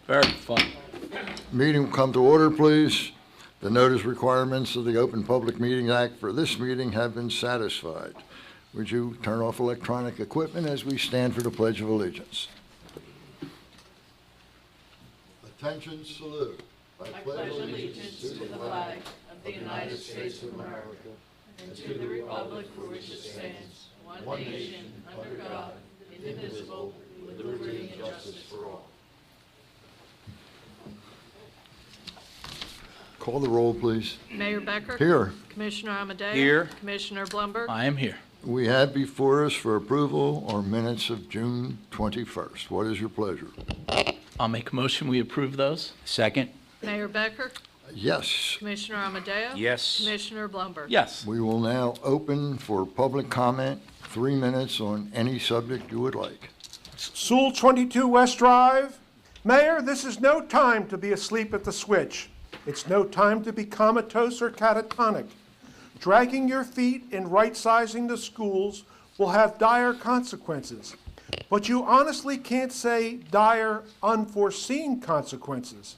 Very fun. Meeting will come to order, please. The notice requirements of the Open Public Meeting Act for this meeting have been satisfied. Would you turn off electronic equipment as we stand for the Pledge of Allegiance? Attention, salute. I pledge allegiance to the flag of the United States of America and to the republic for which it stands, one nation, under God, indivisible, with liberty and justice for all. Call the roll, please. Mayor Becker? Here. Commissioner Amadeo? Here. Commissioner Blumberg? I am here. We have before us for approval our minutes of June 21st. What is your pleasure? I'll make a motion. We approve those. Second. Mayor Becker? Yes. Commissioner Amadeo? Yes. Commissioner Blumberg? Yes. We will now open for public comment, 3 minutes on any subject you would like. Sewell 22 West Drive. Mayor, this is no time to be asleep at the switch. It's no time to be comatose or catatonic. Dragging your feet in right-sizing the schools will have dire consequences. But you honestly can't say dire, unforeseen consequences.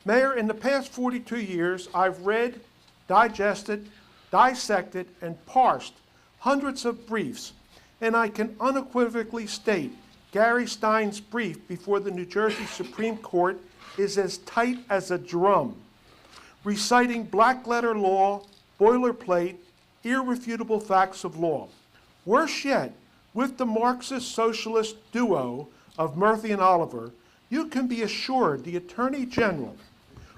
Mayor, in the past 42 years, I've read, digested, dissected, and parsed hundreds of briefs, and I can unequivocally state Gary Stein's brief before the New Jersey Supreme Court is as tight as a drum, reciting black-letter law, boilerplate, irrefutable facts of law. Worse yet, with the Marxist-socialist duo of Murphy and Oliver, you can be assured the Attorney General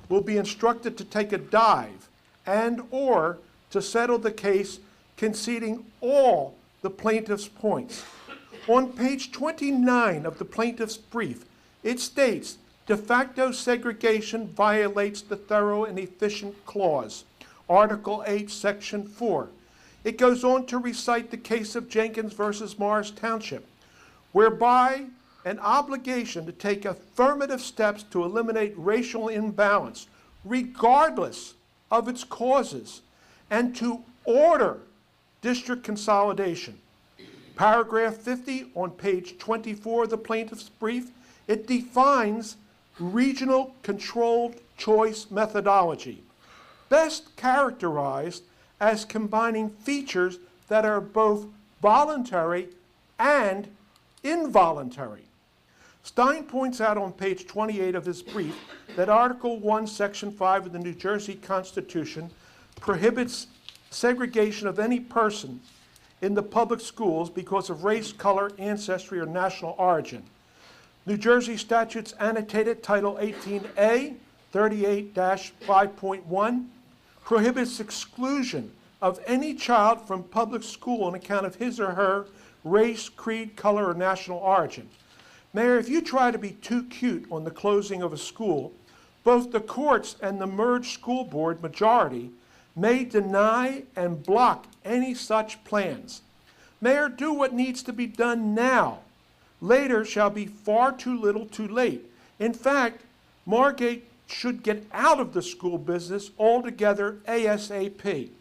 will be instructed to take a dive and/or to settle the case, conceding all the plaintiff's points. On page 29 of the plaintiff's brief, it states, de facto segregation violates the thorough and efficient clause, Article 8, Section 4. It goes on to recite the case of Jenkins versus Morris Township, whereby an obligation to take affirmative steps to eliminate racial imbalance, regardless of its causes, and to order district consolidation. Paragraph 50 on page 24 of the plaintiff's brief, it defines regional controlled choice methodology, best characterized as combining features that are both voluntary and involuntary. Stein points out on page 28 of his brief that Article 1, Section 5 of the New Jersey Constitution prohibits segregation of any person in the public schools because of race, color, ancestry, or national origin. New Jersey statutes annotated Title 18A, 38-5.1, prohibits exclusion of any child from public school on account of his or her race, creed, color, or national origin. Mayor, if you try to be too cute on the closing of a school, both the courts and the merged school board majority may deny and block any such plans. Mayor, do what needs to be done now. Later shall be far too little too late. In fact, Margate should get out of the school business altogether ASAP.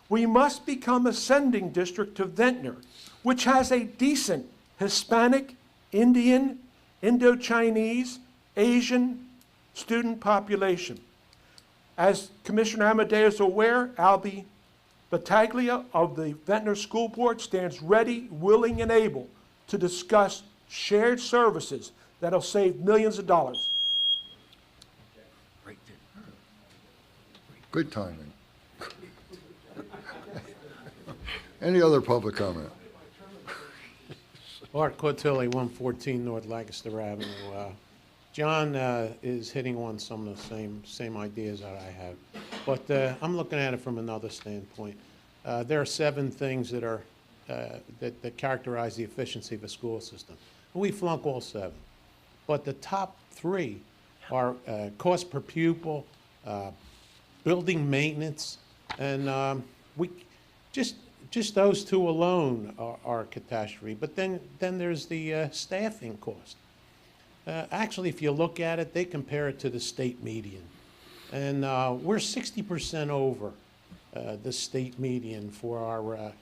We must become a sending district to Ventnor, which has a decent Hispanic, Indian, Indo-Chinese, Asian student population. As Commissioner Amadeo is aware, Albie Battaglia of the Ventnor School Board stands ready, willing, and able to discuss shared services that'll save millions of dollars. Good timing. Any other public comment? Art Cortilli, 114 North Lancaster Avenue. John is hitting on some of the same ideas that I have, but I'm looking at it from another standpoint. There are 7 things that are that characterize the efficiency of a school system. We flunk all 7, but the top 3 are cost per pupil, building maintenance, and we just those 2 alone are a catastrophe. But then there's the staffing cost. Actually, if you look at it, they compare it to the state median, and we're 60% over the state median for our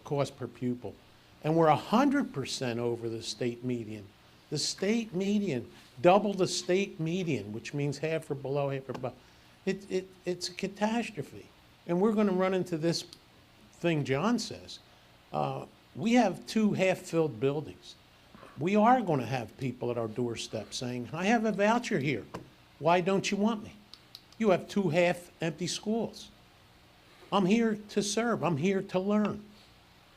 cost per pupil, and we're 100% over the state median The state median, double the state median, which means half or below, half or above. It's a catastrophe. And we're gonna run into this thing John says. We have 2 half-filled buildings. We are gonna have people at our doorstep saying, I have a voucher here. Why don't you want me? You have 2 half-empty schools. I'm here to serve. I'm here to learn.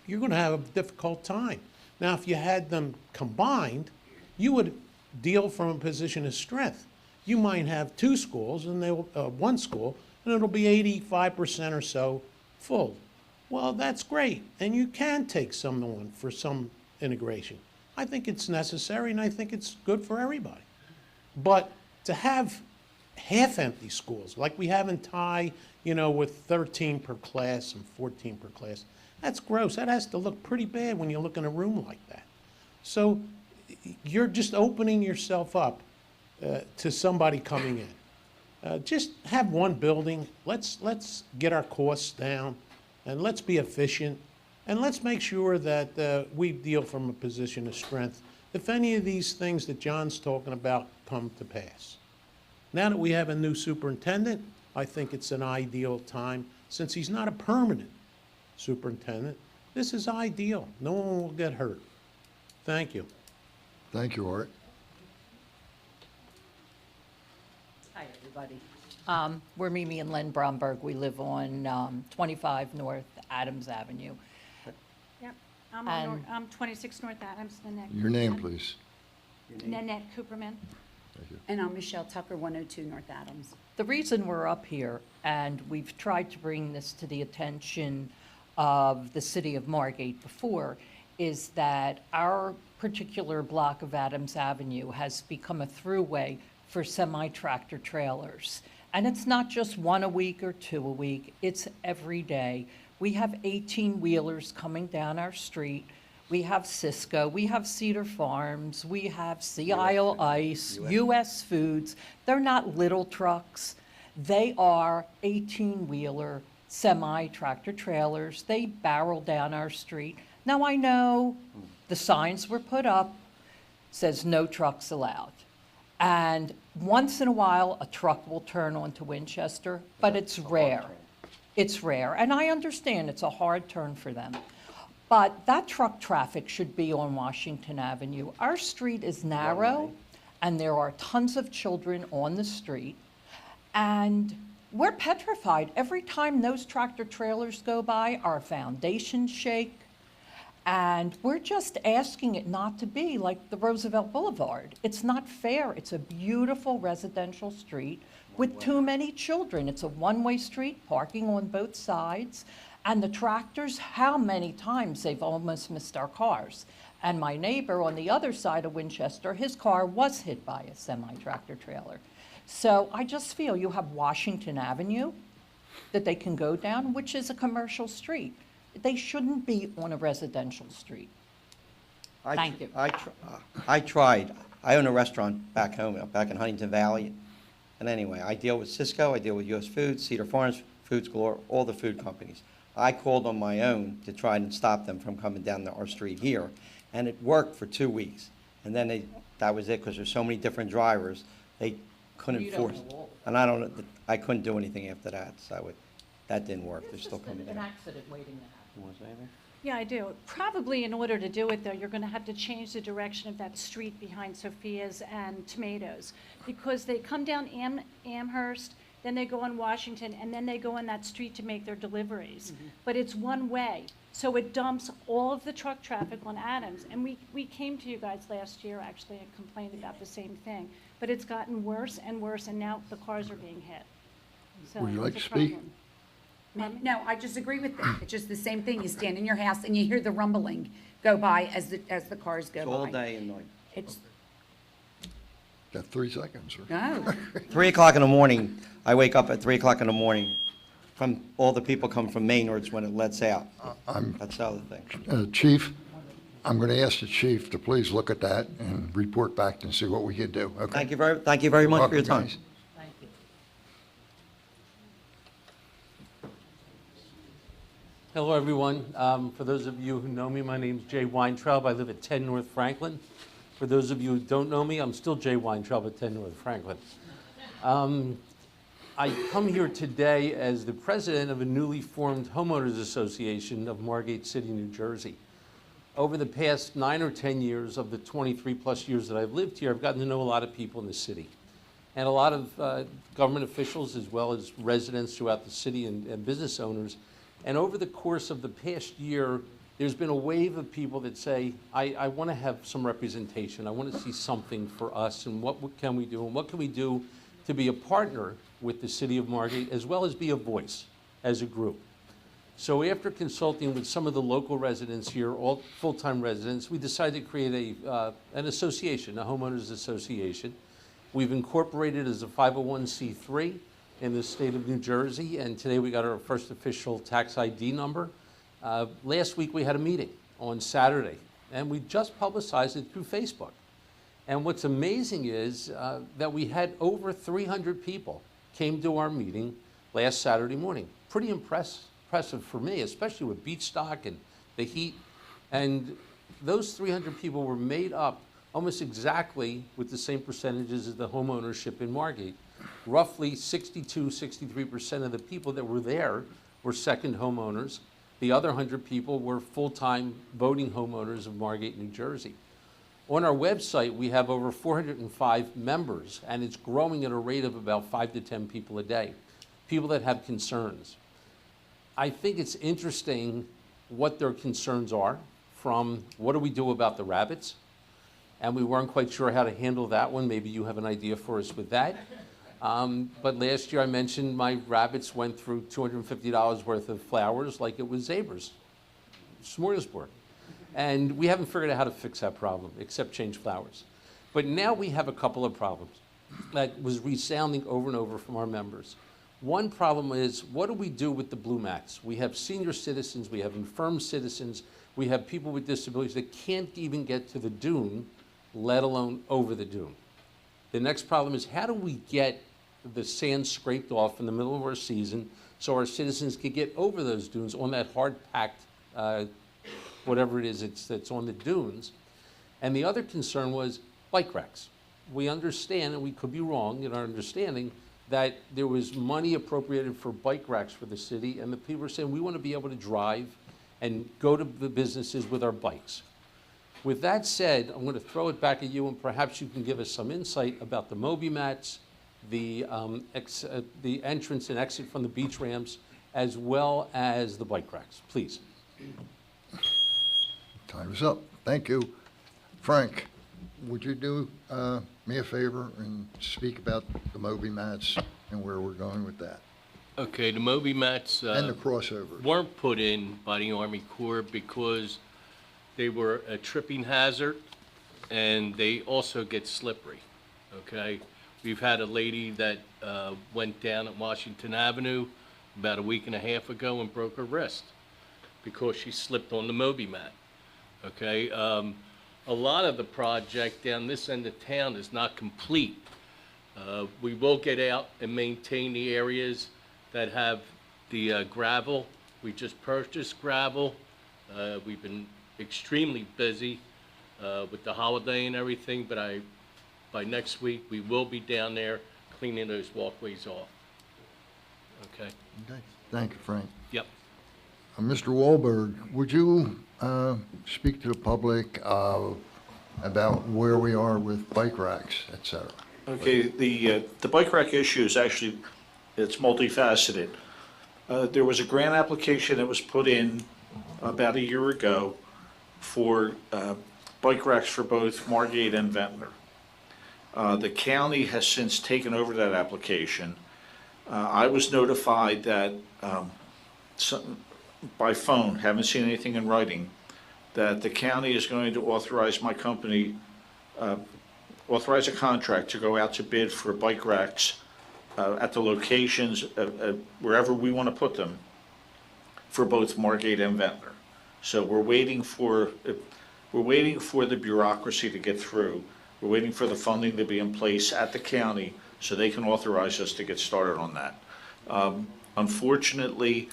You're going to have a difficult time. Now, if you had them combined, you would deal from a position of strength. You might have 2 schools and 1 school, and it'll be 85% or so full. Well, that's great, and you can take someone for some integration. I think it's necessary, and I think it's good for everybody. But to have half-empty schools, like we have in Thai, with 13 per class and 14 per class, that's gross. That has to look pretty bad when you look in a room like that. So you're just opening yourself up to somebody coming in. Just have 1 building. Let's get our costs down, and let's be efficient, and let's make sure that we deal from a position of strength if any of these things that John's talking about come to pass. Now that we have a new superintendent, I think it's an ideal time. Since he's not a permanent superintendent, this is ideal. No one will get hurt. Thank you. Thank you, Art. Hi, everybody. We're Mimi and Len Bromberg. We live on 25 North Adams Avenue. Yep, And- I'm 26 North Adams, Nanette. Your name, Cooperman. please. Nanette Cooperman. Thank you. And I'm Michelle Tucker, 102 North Adams. The reason we're up here, and we've tried to bring this to the attention of the city of Margate before, is that our particular block of Adams Avenue has become a throughway for semi-tractor trailers. And it's not just 1 a week or 2 a week, it's every day. We have 18-wheelers coming down our street. We have Cisco, we have Cedar Farms, we have Sea Isle Ice, US Foods. They're not little trucks. They are 18-wheeler semi-tractor trailers. They barrel down our street. Now, I know the signs were put up, says no trucks allowed. And once in a while, a truck will turn onto Winchester, but it's rare. It's rare, and I understand it's a hard turn for them. But that truck traffic should be on Washington Avenue. Our street is narrow, and there are tons of children on the street. And we're petrified. Every time those tractor trailers go by, our foundations shake. And we're just asking it not to be like the Roosevelt Boulevard. It's not fair. It's a beautiful residential street with too many children. It's a one-way street, parking on both sides. And the tractors, how many times they've almost missed our cars. And my neighbor on the other side of Winchester, his car was hit by a semi-tractor trailer. So I just feel you have Washington Avenue that they can go down, which is a commercial street. They shouldn't be on a residential street. Thank you. I tried. I own a restaurant back home, back in Huntington Valley. And anyway, I deal with Cisco, I deal with US Foods, Cedar Farms, Foods Galore, all the food companies. I called on my own to try and stop them from coming down our street here. And it worked for 2 weeks. And then that was it, because there's so many different drivers, they couldn't You don't enforce. know. And I couldn't do anything after that, so that didn't work. They're still coming An down. accident waiting to happen. You want to say anything? Yeah, I do. Probably in order to do it, though, you're going to have to change the direction of that street behind Sophia's and Tomatoes, because they come down Amherst, then they go on Washington, and then they go on that street to make their deliveries. But it's one way, so it dumps all of the truck traffic on Adams. And we came to you guys last year, actually, and complained about the same thing. But it's gotten worse, and now the cars are being hit. So Would you like it's to a speak? problem. No, I just agree with them. It's just the same thing. You stand in your house and you hear the rumbling go by as the cars go It's by. all day and night. It's, Got 3 seconds, sir. no. 3 o'clock in the morning, I wake up at 3 o'clock in the morning, from all the people come from Maynard's when it lets out. That's the other thing. Chief, I'm going to ask the chief to please look at that and report back and see what we can do, okay? Thank you very much for your Welcome, time. guys. Thank you. Hello, everyone. For those of you who know me, my name's Jay Weintraub. I live at 10 North Franklin. For those of you who don't know me, I'm still Jay Weintraub at 10 North Franklin. I come here today as the president of a newly formed homeowners association of Margate City, New Jersey. Over the past 9 or 10 years of the 23 plus years that I've lived here, I've gotten to know a lot of people in the city. And a lot of government officials as well as residents throughout the city and business owners. And over the course of the past year, there's been a wave of people that say, I want to have some representation. I want to see something for us, and what can we do, and what can we do to be a partner with the city of Margate, as well as be a voice as a group. So after consulting with some of the local residents here, all full-time residents, we decided to create an association, a homeowners association. We've incorporated as a 501c3 in the state of New Jersey, and today we got our first official tax ID number. Last week we had a meeting on Saturday, and we just publicized it through Facebook. And what's amazing is that we had over 300 people came to our meeting last Saturday morning. Pretty impressive for me, especially with beach stock and the heat. And those 300 people were made up almost exactly with the same percentages as the home ownership in Margate. Roughly 62, 63% of the people that were there were second homeowners. The other 100 people were full-time voting homeowners of Margate, New Jersey. On our website, we have over 405 members, and it's growing at a rate of about 5 to 10 people a day, people that have concerns. I think it's interesting what their concerns are, from what do we do about the rabbits? And we weren't quite sure how to handle that one. Maybe you have an idea for us with that. But last year I mentioned my rabbits went through $250 worth of flowers like it was Zaber's smorgasbord. And we haven't figured out how to fix that problem, except change flowers. But now we have a couple of problems that was resounding over and over from our members. One problem is, what do we do with the blue mats? We have senior citizens, we have infirm citizens, we have people with disabilities that can't even get to the dune, let alone over the dune. The next problem is, how do we get the sand scraped off in the middle of our season so our citizens can get over those dunes on that hard-packed whatever it is that's on the dunes. And the other concern was bike racks. We understand, and we could be wrong in our understanding, that there was money appropriated for bike racks for the city, and the people are saying we want to be able to drive and go to the businesses with our bikes. With that said, I'm going to throw it back at you, and perhaps you can give us some insight about the Moby mats, the entrance and exit from the beach ramps, as well as the bike racks. Please. Time is up. Thank you. Frank, would you do me a favor and speak about the Moby mats and where we're going with that? Okay, the Moby mats And the crossover. weren't put in by the Army Corps because they were a tripping hazard, and they also get slippery, okay? We've had a lady that went down at Washington Avenue about a week and a half ago and broke her wrist because she slipped on the Moby mat, okay? A lot of the project down this end of town is not complete. We will get out and maintain the areas that have the gravel. We just purchased gravel. We've been extremely busy with the holiday and everything, but by next week, we will be down there cleaning those walkways off. Okay? Okay. Thank you, Frank. Yep. Mr. Wahlberg, would you speak to the public about where we are with bike racks, et cetera? Okay, the bike rack issue is actually, it's multifaceted. There was a grant application that was put in about a year ago for bike racks for both Margate and Ventnor. The county has since taken over that application. I was notified that by phone, haven't seen anything in writing, that the county is going to authorize my company, authorize a contract to go out to bid for bike racks at the locations, wherever we want to put them, for both Margate and Ventnor. So we're waiting for the bureaucracy to get through. We're waiting for the funding to be in place at the county so they can authorize us to get started on that. Unfortunately,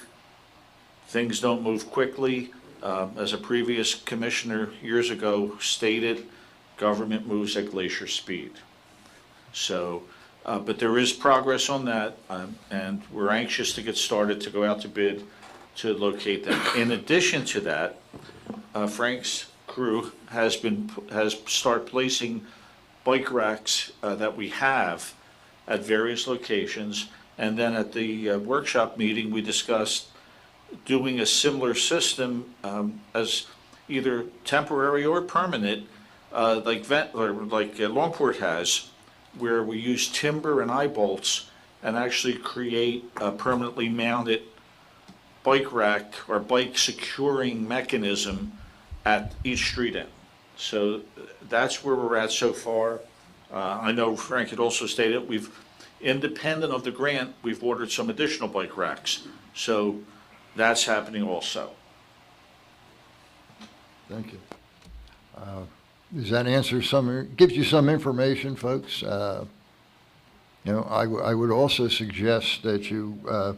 things don't move quickly. As a previous commissioner years ago stated, government moves at glacier speed. So, but there is progress on that, and we're anxious to get started to go out to bid to locate them. In addition to that, Frank's crew has started placing bike racks that we have at various locations. And then at the workshop meeting, we discussed doing a similar system as either temporary or permanent, like Longport has, where we use timber and eye bolts and actually create a permanently mounted bike rack or bike securing mechanism at each street end. So that's where we're at so far. I know Frank had also stated independent of the grant, we've ordered some additional bike racks. So that's happening also. Thank you. Does that answer gives you some information, folks? I would also suggest that you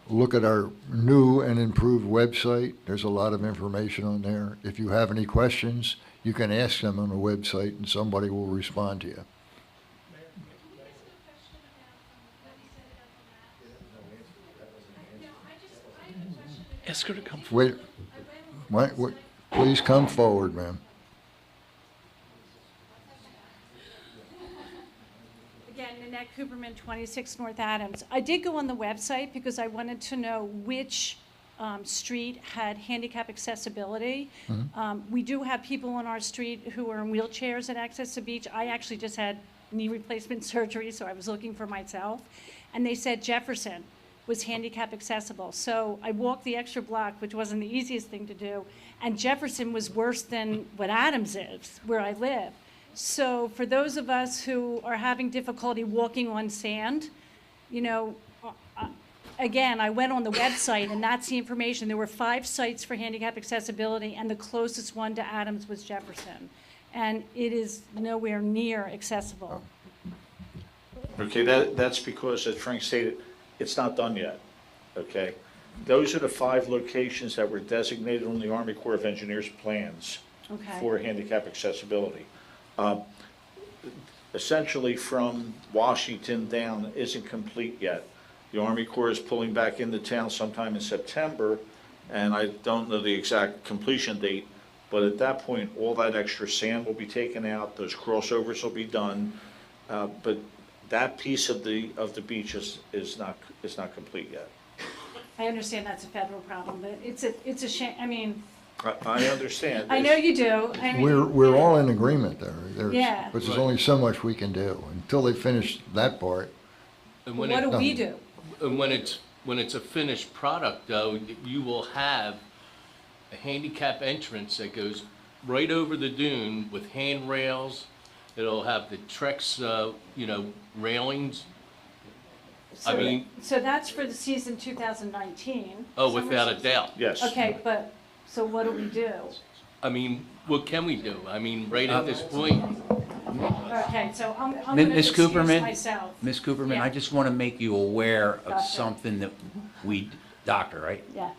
look at our new and improved website. There's a lot of information on there. If you have any questions, you can ask them on the website and somebody will respond to you. Ask her to come. Wait, please come forward, ma'am. Again, Nanette Cooperman, 26 North Adams. I did go on the website because I wanted to know which street had handicap accessibility. We do have people on our street who are in wheelchairs that access the beach. I actually just had knee replacement surgery, so I was looking for myself. And they said Jefferson was handicap accessible. So I walked the extra block, which wasn't the easiest thing to do, and Jefferson was worse than what Adams is, where I live. So for those of us who are having difficulty walking on sand, again, I went on the website and that's the information. There were 5 sites for handicap accessibility and the closest one to Adams was Jefferson. And it is nowhere near accessible. Okay, that's because, as Frank stated, it's not done yet, okay? Those are the 5 locations that were designated on the Army Corps of Engineers plans for handicap accessibility. Essentially from Washington down isn't complete yet. The Army Corps is pulling back into town sometime in September, and I don't know the exact completion date, but at that point, all that extra sand will be taken out, those crossovers will be done, but that piece of the beach is not complete yet. I understand that's a federal problem, but it's a shame. I mean, I understand. I know you do. I mean, We're all in agreement there. Yeah. But there's only so much we can do until they finish that part. And what do we do? And when it's a finished product, though, you will have a handicap entrance that goes right over the dune with handrails. It'll have the Trex, railings. So that's for the season 2019. Oh, without a doubt. Yes. Okay, but, so what do we do? What can we do? Right at this point, Okay, so I'm going to Ms. excuse Cooperman, myself. Ms. Cooperman, Yeah. I just want to make you aware of Doctor. something that doctor, right? Yeah.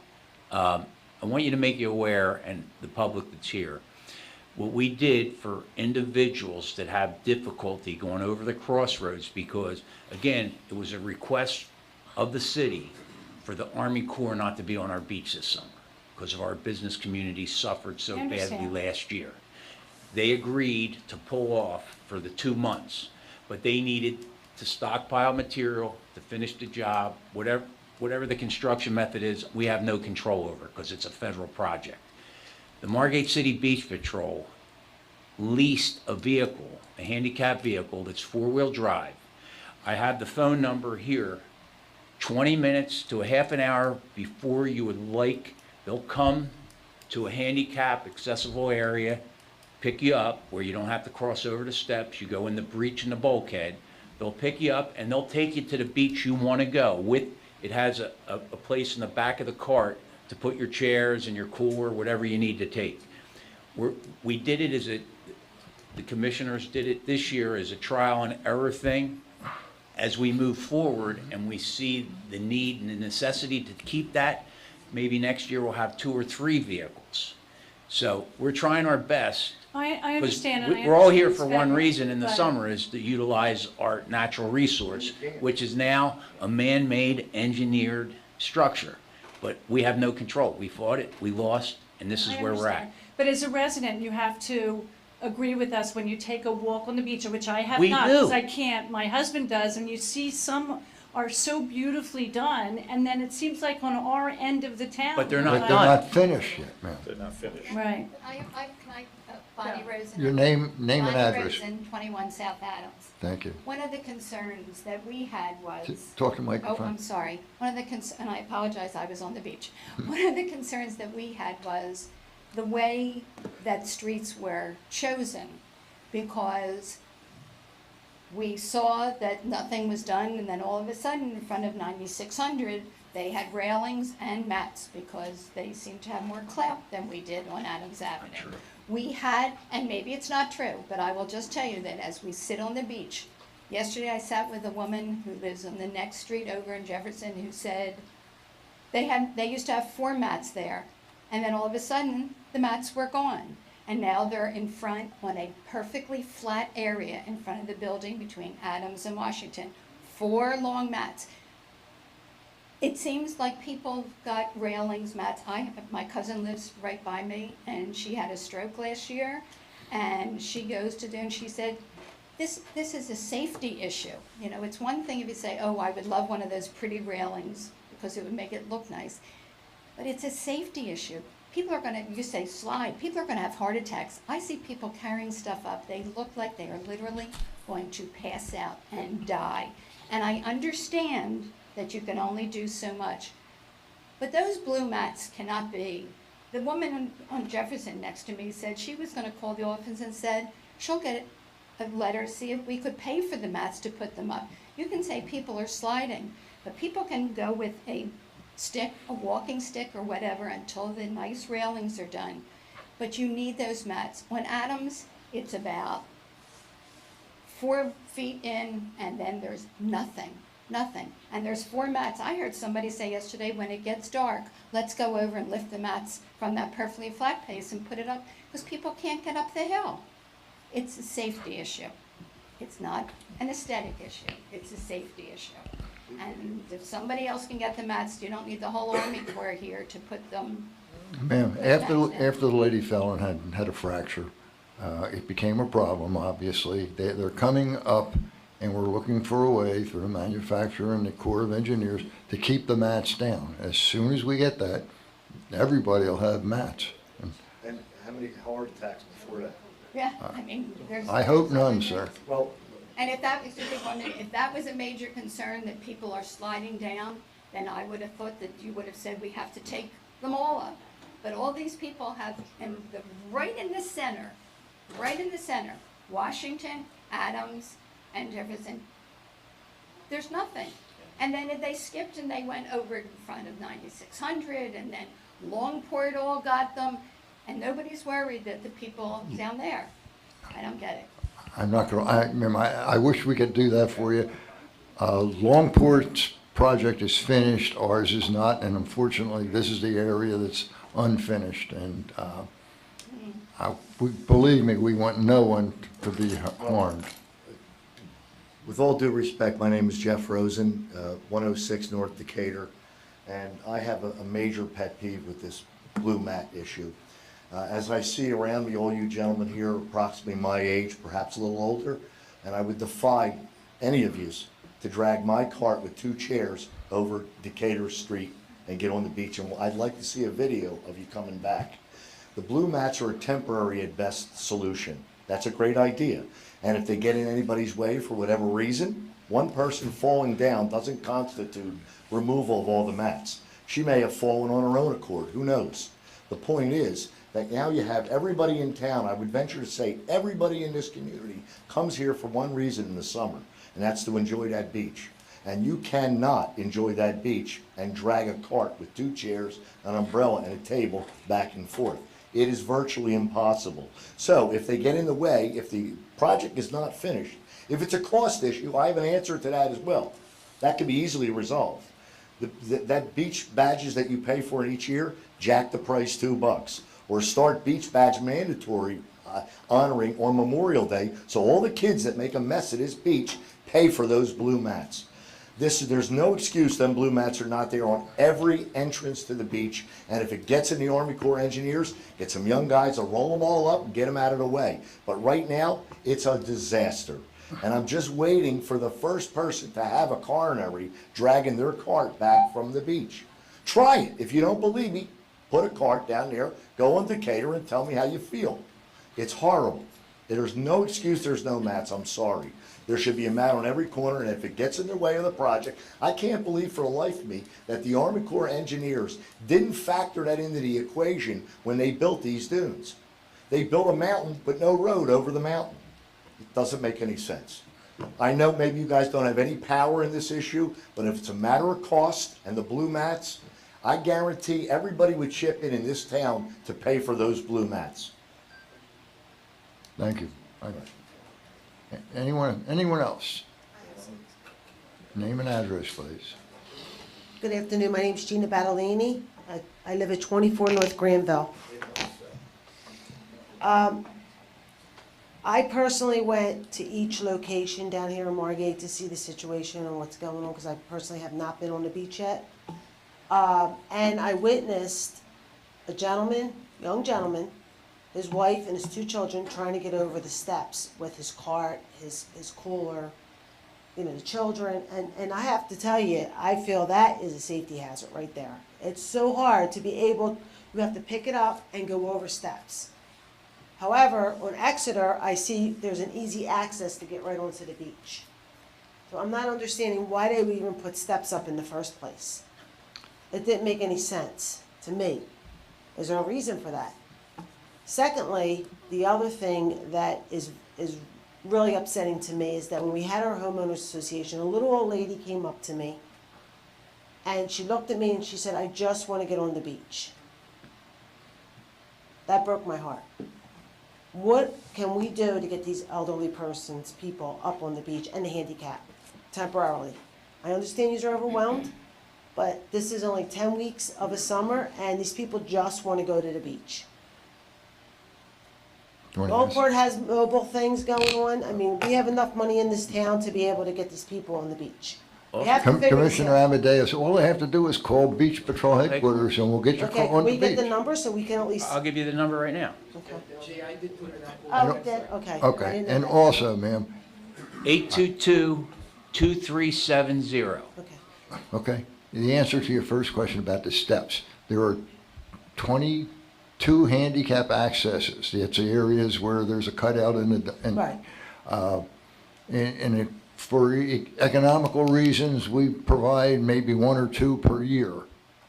I want you to make you aware, and the public that's here, what we did for individuals that have difficulty going over the crossroads, because, again, it was a request of the city for the Army Corps not to be on our beach this summer, because of our business community suffered so I badly understand. last year. They agreed to pull off for the 2 months, but they needed to stockpile material to finish the job, whatever the construction method is, we have no control over because it's a federal project. The Margate City Beach Patrol leased a vehicle, a handicapped vehicle that's 4-wheel drive. I have the phone number here. 20 minutes to a half an hour before you would like, they'll come to a handicap accessible area, pick you up where you don't have to cross over the steps. You go in the breach in the bulkhead. They'll pick you up and they'll take you to the beach you want to go. It has a place in the back of the cart to put your chairs and your cooler, whatever you need to take. We did it the commissioners did it this year as a trial and error thing. As we move forward and we see the need and the necessity to keep that, maybe next year we'll have 2 or 3 vehicles. So we're trying our best I Because understand, and I we're all here understand for one spending, reason in the but- summer, is to utilize our natural resource, which is now a man-made, engineered structure. But we have no control. We fought it, we lost, and this is I where we're at. understand. But as a resident, you have to agree with us when you take a walk on the beach, which I have We not, do. because I can't. My husband does, and you see some are so beautifully done, and then it seems like on our end of the town. But they're we're not But like- they're done. not finished yet, ma'am. They're not finished. Right. Bonnie Rosen. Your name and Bonnie address. Rosen, 21 South Adams. Thank you. One of the concerns that we had was. Talk to the Oh, microphone. I'm sorry. One of the, and I apologize, I was on the beach. One of the concerns that we had was the way that streets were chosen, because we saw that nothing was done, and then all of a sudden, in front of 9600, they had railings and mats, because they seemed to have more clout than we did on Adams Avenue. We had, and maybe it's not true, but I will just tell you that as we sit on the beach, yesterday I sat with a woman who lives on the next street over in Jefferson, who said they used to have 4 mats there, and then all of a sudden, the mats were gone. And now they're in front on a perfectly flat area in front of the building between Adams and Washington. 4 long mats. It seems like people got railings, mats. My cousin lives right by me, and she had a stroke last year, and she goes to do, and she said, this is a safety issue. You know, it's one thing if you say, oh, I would love one of those pretty railings because it would make it look nice, but it's a safety issue. People are gonna, you say slide, people are gonna have heart attacks. I see people carrying stuff up. They look like they are literally going to pass out and die. And I understand that you can only do so much. But those blue mats cannot be. The woman on Jefferson next to me said she was gonna call the office and said she'll get a letter, see if we could pay for the mats to put them up. You can say people are sliding, but people can go with a stick, a walking stick or whatever until the nice railings are done. But you need those mats. On Adams, it's about 4 feet in, and then there's nothing. And there's 4 mats. I heard somebody say yesterday, when it gets dark, let's go over and lift the mats from that perfectly flat place and put it up, because people can't get up the hill. It's a safety issue. It's not an aesthetic issue. It's a safety issue. And if somebody else can get the mats, you don't need the whole Army Corps here to put them. Ma'am, after the lady fell and had a fracture, it became a problem, obviously. They're coming up, and we're looking for a way through the manufacturer and the Corps of Engineers to keep the mats down. As soon as we get that, everybody will have mats. And how many heart attacks before that? Yeah, I mean, there's. I hope none, sir. Well, And if that was a major concern, that people are sliding down, then I would have thought that you would have said we have to take them all up. But all these people have, and right in the center, Washington, Adams, and Jefferson, there's nothing. And then they skipped and they went over in front of 9600, and then Longport all got them, and nobody's worried that the people down there. I don't get it. I'm not gonna, ma'am, I wish we could do that for you. Longport's project is finished, ours is not, and unfortunately, this is the area that's unfinished, and believe me, we want no one to be harmed. with all due respect, my name is Jeff Rosen, 106 North Decatur, and I have a major pet peeve with this blue mat issue. As I see around me, all you gentlemen here are approximately my age, perhaps a little older, and I would defy any of you to drag my cart with 2 chairs over Decatur Street and get on the beach, and I'd like to see a video of you coming back. The blue mats are a temporary at best solution. That's a great idea, and if they get in anybody's way for whatever reason, one person falling down doesn't constitute removal of all the mats. She may have fallen on her own accord, who knows? The point is that now you have everybody in town, I would venture to say everybody in this community comes here for one reason in the summer, and that's to enjoy that beach. And you cannot enjoy that beach and drag a cart with 2 chairs, an umbrella, and a table back and forth. It is virtually impossible. So if they get in the way, if the project is not finished, if it's a cost issue, I have an answer to that as well. That can be easily resolved. That beach badges that you pay for each year, jack the price $2. Or start beach badge mandatory honoring on Memorial Day, so all the kids that make a mess at this beach pay for those blue mats. There's no excuse them blue mats are not there on every entrance to the beach, and if it gets in the Army Corps of Engineers, get some young guys to roll them all up and get them out of the way. But right now, it's a disaster. And I'm just waiting for the first person to have a coronary dragging their cart back from the beach. Try it. If you don't believe me, put a cart down there, go on Decatur and tell me how you feel. It's horrible. There's no excuse there's no mats, I'm sorry. There should be a mat on every corner, and if it gets in the way of the project, I can't believe for the life of me that the Army Corps of Engineers didn't factor that into the equation when they built these dunes. They built a mountain, but no road over the mountain. It doesn't make any sense. I know maybe you guys don't have any power in this issue, but if it's a matter of cost and the blue mats, I guarantee everybody would chip in this town to pay for those blue mats. Thank you. Anyone else? Name and address, please. Good afternoon, my name is Gina Battolini. I live at 24 North Granville. I personally went to each location down here in Margate to see the situation and what's going on, because I personally have not been on the beach yet. And I witnessed a gentleman, young gentleman, his wife and his 2 children trying to get over the steps with his cart, his cooler, you know, the children. And I have to tell you, I feel that is a safety hazard right there. It's so hard to be able, you have to pick it up and go over steps. However, on Exeter, I see there's an easy access to get right onto the beach. So I'm not understanding why they would even put steps up in the first place. It didn't make any sense to me. Is there a reason for that? Secondly, the other thing that is really upsetting to me is that when we had our homeowners association, a little old lady came up to me and she looked at me and she said, "I just want to get on the beach." That broke my heart. What can we do to get these elderly people up on the beach and the handicap temporarily? I understand you're overwhelmed, but this is only 10 weeks of a summer and these people just want to go to the beach. Gulfport has mobile things going on. I mean, we have enough money in this town to be able to get these people on the beach. We have to figure this Commissioner out. Amadeus, all they have to do is call Beach Patrol headquarters and we'll get your Okay, car on can the we get the beach. number so we can at least? I'll give you the number right now. Okay. Oh, we did? Okay. I Okay, didn't know and that. also, ma'am, 822-2370. Okay. okay, the answer to your first question about the steps, there are 22 handicap accesses. It's the areas where there's a cutout in the, Right. For economical reasons, we provide maybe 1 or 2 per year.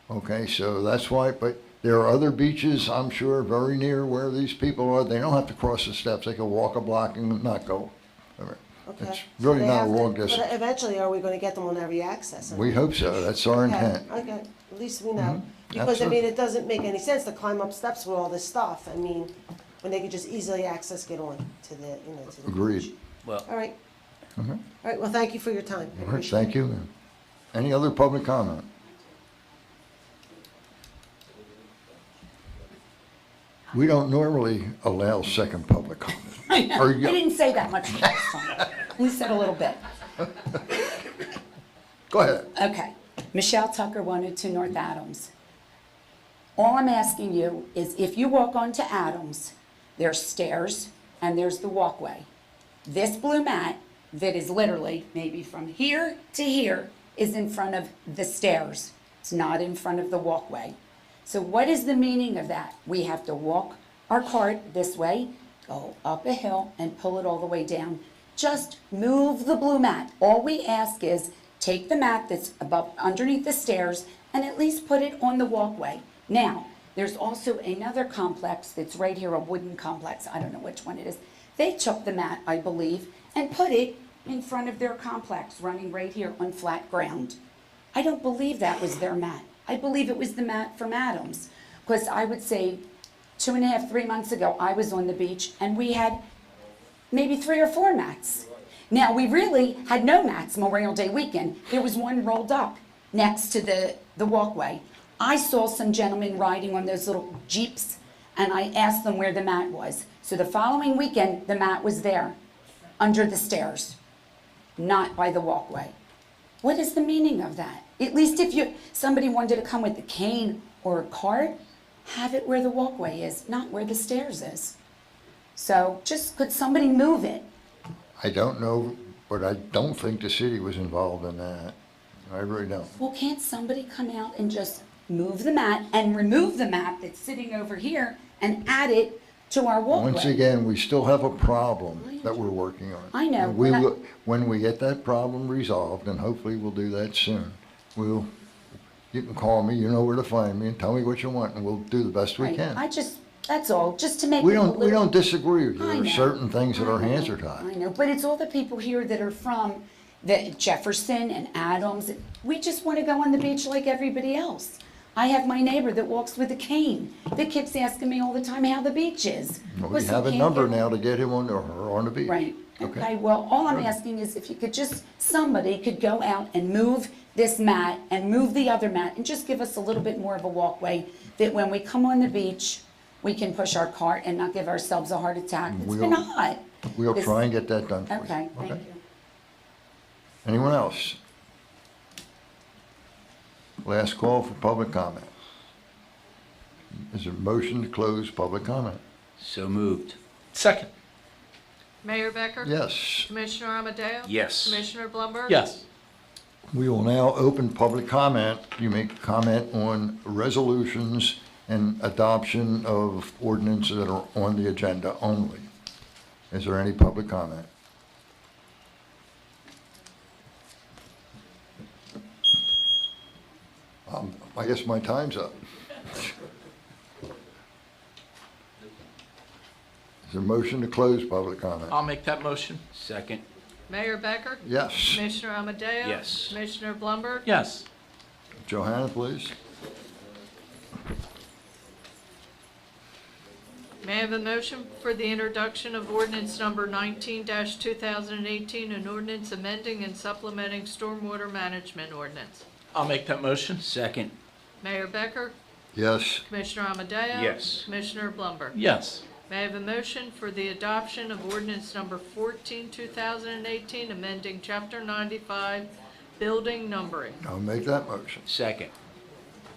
Okay, so that's why, but there are other beaches, I'm sure, very near where these people are. They don't have to cross the steps. They can walk a block and not go. Okay. It's So really they not a have to- long But distance. eventually, are we going to get them on every access? We hope so. That's our Okay, intent. okay, at least we know. Because, I Absolutely. mean, it doesn't make any sense to climb up steps with all this stuff. I mean, when they could just easily get on to the, you know, to the Agreed. beach. Well, All right. Mhm. All right, well, thank you for your time. I All right, appreciate thank it. you. Any other public comment? We don't normally allow second public comment. I know. Or I you- didn't say that much last time. We said a little bit. Go ahead. Okay. Michelle Tucker, 102 North Adams. All I'm asking you is if you walk onto Adams, there's stairs and there's the walkway. This blue mat that is literally maybe from here to here is in front of the stairs. It's not in front of the walkway. So what is the meaning of that? We have to walk our cart this way, go up a hill and pull it all the way down. Just move the blue mat. All we ask is take the mat that's above, underneath the stairs and at least put it on the walkway. Now, there's also another complex that's right here, a wooden complex. I don't know which one it is. They took the mat, I believe, and put it in front of their complex, running right here on flat ground. I don't believe that was their mat. I believe it was the mat from Adams. Because I would say 2.5, 3 months ago, I was on the beach and we had maybe 3 or 4 mats. Now, we really had no mats Memorial Day weekend. There was one rolled up next to the walkway. I saw some gentlemen riding on those little Jeeps and I asked them where the mat was. So the following weekend, the mat was there, under the stairs, not by the walkway. What is the meaning of that? At least if somebody wanted to come with a cane or a cart, have it where the walkway is, not where the stairs is. So just, could somebody move it? I don't know, but I don't think the city was involved in that. I really don't. Well, can't somebody come out and just move the mat and remove the mat that's sitting over here and add it to our walkway? Once again, we still have a problem that we're working on. I know, And we but I- will, when we get that problem resolved, and hopefully we'll do that soon, you can call me, you know where to find me, and tell me what you want, and we'll do the best we Right, can. that's all, just to make We it a don't, we little- don't disagree with you. I There are know. certain things that our I hands know, are tied. I know, but it's all the people here that are from the Jefferson and Adams. We just want to go on the beach like everybody else. I have my neighbor that walks with a cane that keeps asking me all the time how the beach is. We Listen, have a can't number get- now to get him on, or her on the beach. Right. Okay. Okay, well, all I'm asking is if you could just, somebody could go out and move this mat and move the other mat and just give us a little bit more of a walkway that when we come on the beach, we can push our cart and not give ourselves a heart attack. It's been We'll- hot. We'll This- try and get that done for you. Okay, thank you. Anyone else? Last call for public comment. Is there a motion to close public comment? So moved. Second. Mayor Becker? Yes. Commissioner Amadeo? Yes. Commissioner Blumberg? Yes. We will now open public comment. You may comment on resolutions and adoption of ordinances that are on the agenda only. Is there any public comment? I guess my time's up. Is there a motion to close public comment? I'll make that motion. Second. Mayor Becker? Yes. Commissioner Amadeo? Yes. Commissioner Blumberg? Yes. Johanna, please. May I have a motion for the introduction of ordinance number 19-2018, an ordinance amending and supplementing stormwater management ordinance? I'll make that motion. Second. Mayor Becker? Yes. Commissioner Amadeo? Yes. Commissioner Blumberg? Yes. May I have a motion for the adoption of ordinance number 14-2018, amending Chapter 95, building numbering? I'll make that motion. Second.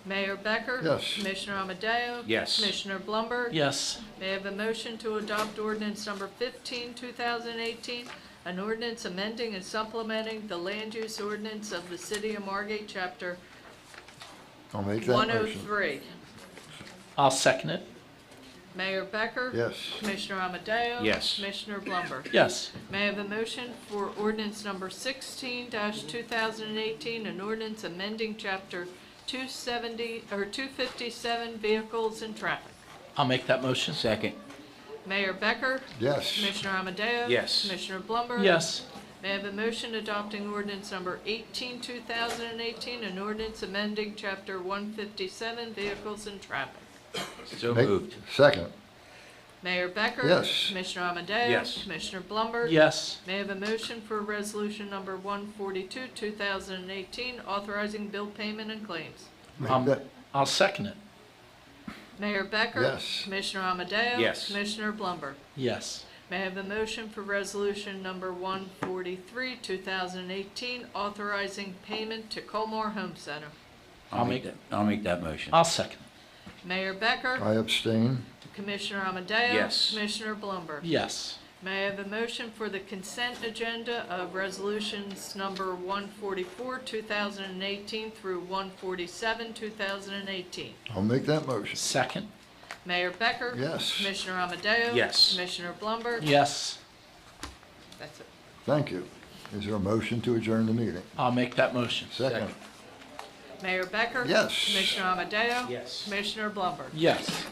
Mayor Becker? Yes. Commissioner Amadeo? Yes. Commissioner Blumberg? Yes. May I have a motion to adopt ordinance number 15-2018, an ordinance amending and supplementing the land use ordinance of the city of Margate, Chapter I'll make that motion. 103? I'll second it. Mayor Becker? Yes. Commissioner Amadeo? Yes. Commissioner Blumberg? Yes. May I have a motion for ordinance number 16-2018, an ordinance amending Chapter 257 vehicles and traffic? I'll make that motion. Second. Mayor Becker? Yes. Commissioner Amadeo? Yes. Commissioner Blumberg? Yes. May I have a motion adopting ordinance number 18-2018, an ordinance amending Chapter 157 vehicles and traffic? So Make- moved. Second. Mayor Becker? Yes. Commissioner Amadeo? Yes. Commissioner Blumberg? Yes. May I have a motion for resolution number 142, 2018, authorizing bill payment and claims? Make that, I'll second it. Mayor Becker? Yes. Commissioner Amadeo? Yes. Commissioner Blumberg? Yes. May I have a motion for resolution number 143, 2018, authorizing payment to Colmar Home Center? I'll make I'll make that motion. I'll second it. Mayor Becker? I abstain. Commissioner Amadeo? Yes. Commissioner Blumberg? Yes. May I have a motion for the consent agenda of resolutions number 144, 2018 through 147, 2018? I'll make that motion. Second. Mayor Becker? Yes. Commissioner Amadeo? Yes. Commissioner Blumberg? Yes. That's it. Thank you. Is there a motion to adjourn the meeting? I'll make that motion. Second. Mayor Becker? Yes. Commissioner Amadeo? Yes. Commissioner Blumberg? Yes.